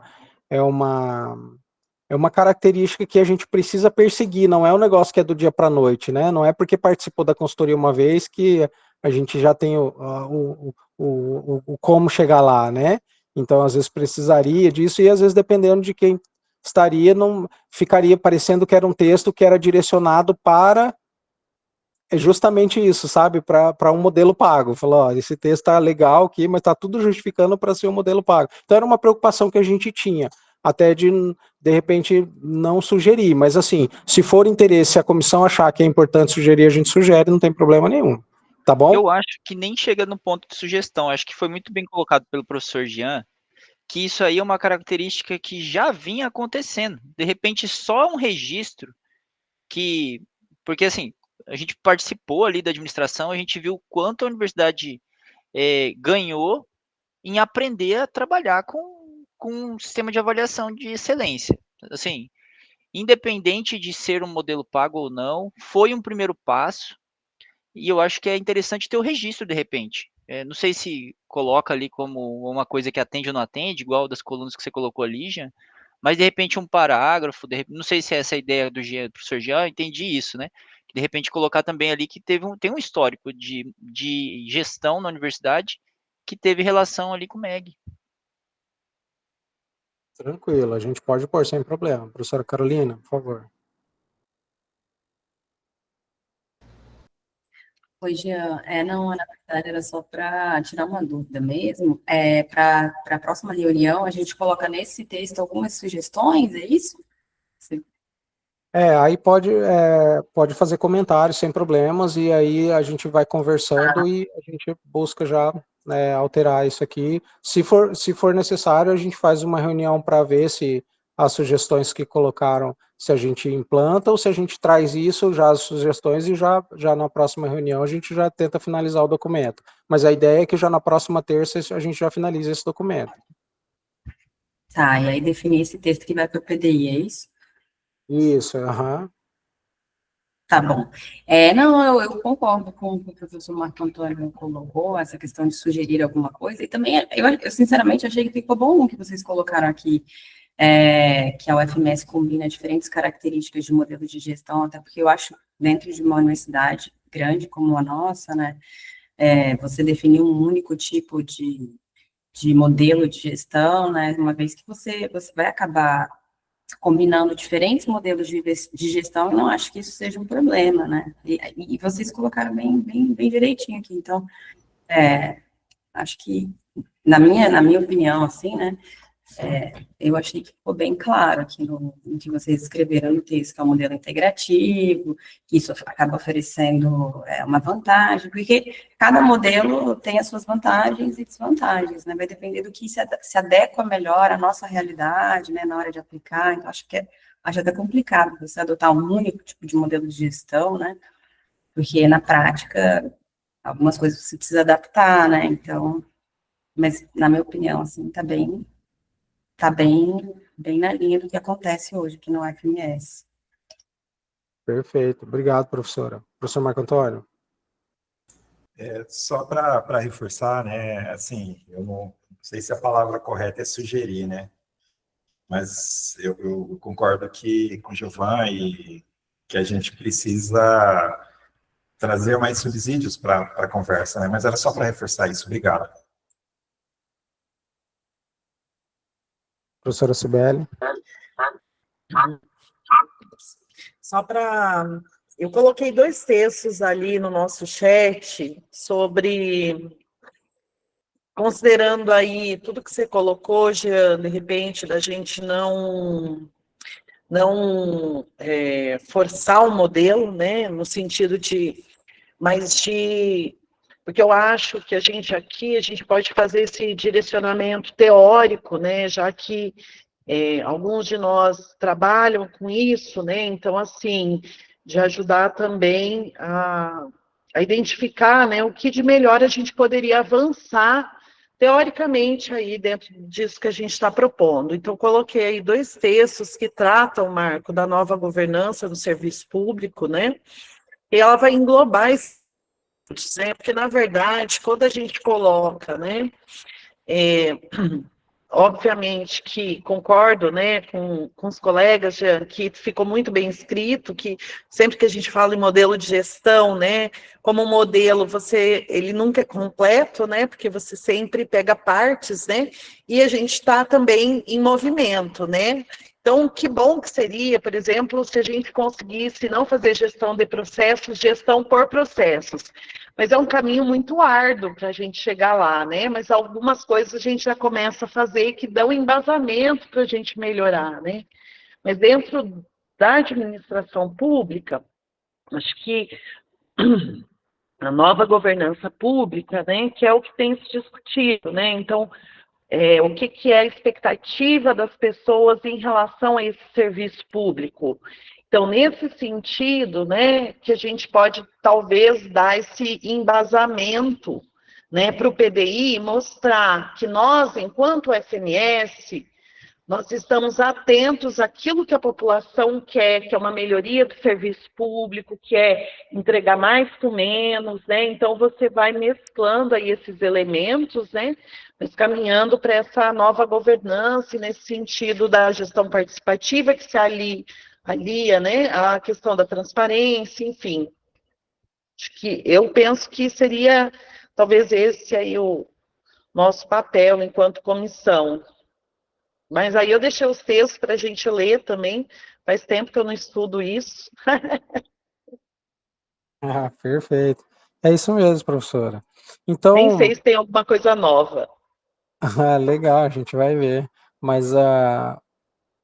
característica que a gente precisa perseguir, não é um negócio que é do dia para a noite, né? Não é porque participou da consultoria uma vez que a gente já tem o como chegar lá, né? Então, às vezes precisaria disso e às vezes dependendo de quem estaria, não ficaria parecendo que era um texto que era direcionado para justamente isso, sabe? Para um modelo pago. Falou, ó, esse texto está legal aqui, mas está tudo justificando para ser um modelo pago. Então, era uma preocupação que a gente tinha, até de repente, não sugerir. Mas, assim, se for interesse, se a comissão achar que é importante sugerir, a gente sugere, não tem problema nenhum. Tá bom? Eu acho que nem chega no ponto de sugestão. Acho que foi muito bem colocado pelo professor Jean, que isso aí é uma característica que já vinha acontecendo. De repente, só um registro que... Porque, assim, a gente participou ali da administração, a gente viu o quanto a universidade ganhou em aprender a trabalhar com um sistema de avaliação de excelência. Assim, independente de ser um modelo pago ou não, foi um primeiro passo, e eu acho que é interessante ter o registro, de repente. Não sei se coloca ali como uma coisa que atende ou não atende, igual das colunas que você colocou ali, Jean, mas de repente um parágrafo, não sei se é essa a ideia do professor Jean, eu entendi isso, né? De repente colocar também ali que tem um histórico de gestão na universidade que teve relação ali com o MEG. Tranquilo, a gente pode pôr sem problema. Professora Carolina, por favor. Oi, Jean. Não, na verdade era só para tirar uma dúvida mesmo. Para a próxima reunião, a gente coloca nesse texto algumas sugestões, é isso? Sim. Aí pode fazer comentários sem problemas, e aí a gente vai conversando e a gente busca já alterar isso aqui. Se for necessário, a gente faz uma reunião para ver se as sugestões que colocaram, se a gente implanta ou se a gente traz isso, já as sugestões, e já na próxima reunião a gente já tenta finalizar o documento. Mas a ideia é que já na próxima terça a gente já finalize esse documento. Tá, e aí definir esse texto que vai para o PDI, é isso? Isso, aham. Tá bom. Não, eu concordo com o que o professor Marco Antônio colocou, essa questão de sugerir alguma coisa, e também, eu sinceramente achei que ficou bom o que vocês colocaram aqui, que a UFMS combina diferentes características de modelo de gestão, até porque eu acho, dentro de uma universidade grande como a nossa, né, você definir um único tipo de modelo de gestão, né, uma vez que você vai acabar combinando diferentes modelos de gestão, eu não acho que isso seja um problema, né? E vocês colocaram bem direitinho aqui. Então, acho que, na minha opinião, assim, né, eu achei que ficou bem claro aqui no que vocês escreveram no texto, que é um modelo integrativo, que isso acaba oferecendo uma vantagem, porque cada modelo tem as suas vantagens e desvantagens, né? Vai depender do que se adequa melhor à nossa realidade, né, na hora de aplicar. Então, acho até complicado você adotar um único tipo de modelo de gestão, né? Porque, na prática, algumas coisas você precisa adaptar, né? Então, mas, na minha opinião, assim, tá bem na linha do que acontece hoje aqui no FMS. Perfeito. Obrigado, professora. Professor Marco Antônio. Só para reforçar, né, assim, eu não sei se a palavra correta é sugerir, né, mas eu concordo aqui com o Giovan e que a gente precisa trazer mais subsídios para a conversa, né, mas era só para reforçar isso. Obrigado. Professora Cibele. só para... Eu coloquei 2 textos ali no nosso chat sobre... Considerando aí tudo que você colocou, Jean, de repente, da gente não forçar o modelo, né, no sentido de... Mas de... Porque eu acho que a gente pode fazer esse direcionamento teórico, né, já que alguns de nós trabalham com isso, né? Então, assim, de ajudar também a identificar, né, o que de melhor a gente poderia avançar teoricamente aí dentro disso que a gente está propondo. Então, coloquei aí 2 textos que tratam, Marco, da nova governança do serviço público, né? E ela vai englobar isso, né? Porque, na verdade, quando a gente coloca, né, obviamente que concordo, né, com os colegas, Jean, que ficou muito bem escrito, que sempre que a gente fala em modelo de gestão, né, como um modelo, ele nunca é completo, né, porque você sempre pega partes, né, e a gente está também em movimento, né. Então, que bom que seria, por exemplo, se a gente conseguisse não fazer gestão de processos, gestão por processos. Mas é um caminho muito árduo para a gente chegar lá, né? Mas algumas coisas a gente já começa a fazer que dão embasamento para a gente melhorar, né? Mas dentro da administração pública, acho que a nova governança pública, né, que é o que tem se discutido, né? Então, o que é a expectativa das pessoas em relação a esse serviço público? Então, nesse sentido, né, que a gente pode talvez dar esse embasamento, né, para o PDI, mostrar que nós, enquanto SNS, nós estamos atentos àquilo que a população quer, que é uma melhoria do serviço público, que é entregar mais com menos, né? Então, você vai mesclando aí esses elementos, né? Mas caminhando para essa nova governança, nesse sentido da gestão participativa, que se alia, né, a questão da transparência, enfim. Acho que eu penso que seria talvez esse aí o nosso papel enquanto comissão. Mas aí eu deixei os textos para a gente ler também. Faz tempo que eu não estudo isso. Ah, perfeito. É isso mesmo, professora. Então, Nem sei se tem alguma coisa nova. legal, a gente vai ver. Mas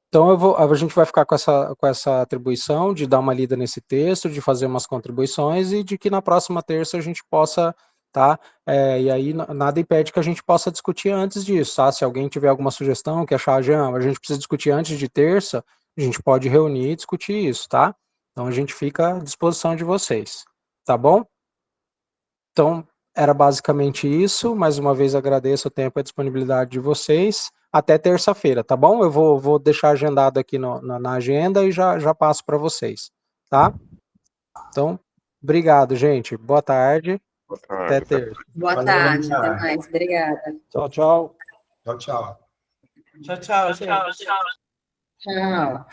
então a gente vai ficar com essa atribuição de dar uma lida nesse texto, de fazer umas contribuições e de que na próxima terça a gente possa, tá? E aí nada impede que a gente possa discutir antes disso, tá? Se alguém tiver alguma sugestão que achar, Jean, a gente precisa discutir antes de terça, a gente pode reunir e discutir isso, tá? Então a gente fica à disposição de vocês, tá bom? Então, era basicamente isso. Mais uma vez agradeço o tempo e a disponibilidade de vocês. Até terça-feira, tá bom? Eu vou deixar agendado aqui na agenda e já passo para vocês, tá? Então, obrigado, gente. Boa tarde. Boa tarde. Até terça. Boa Valeu, tarde, até Ana. mais. Obrigada. Tchau, tchau. Tchau, tchau. Tchau, tchau, gente. Tchau.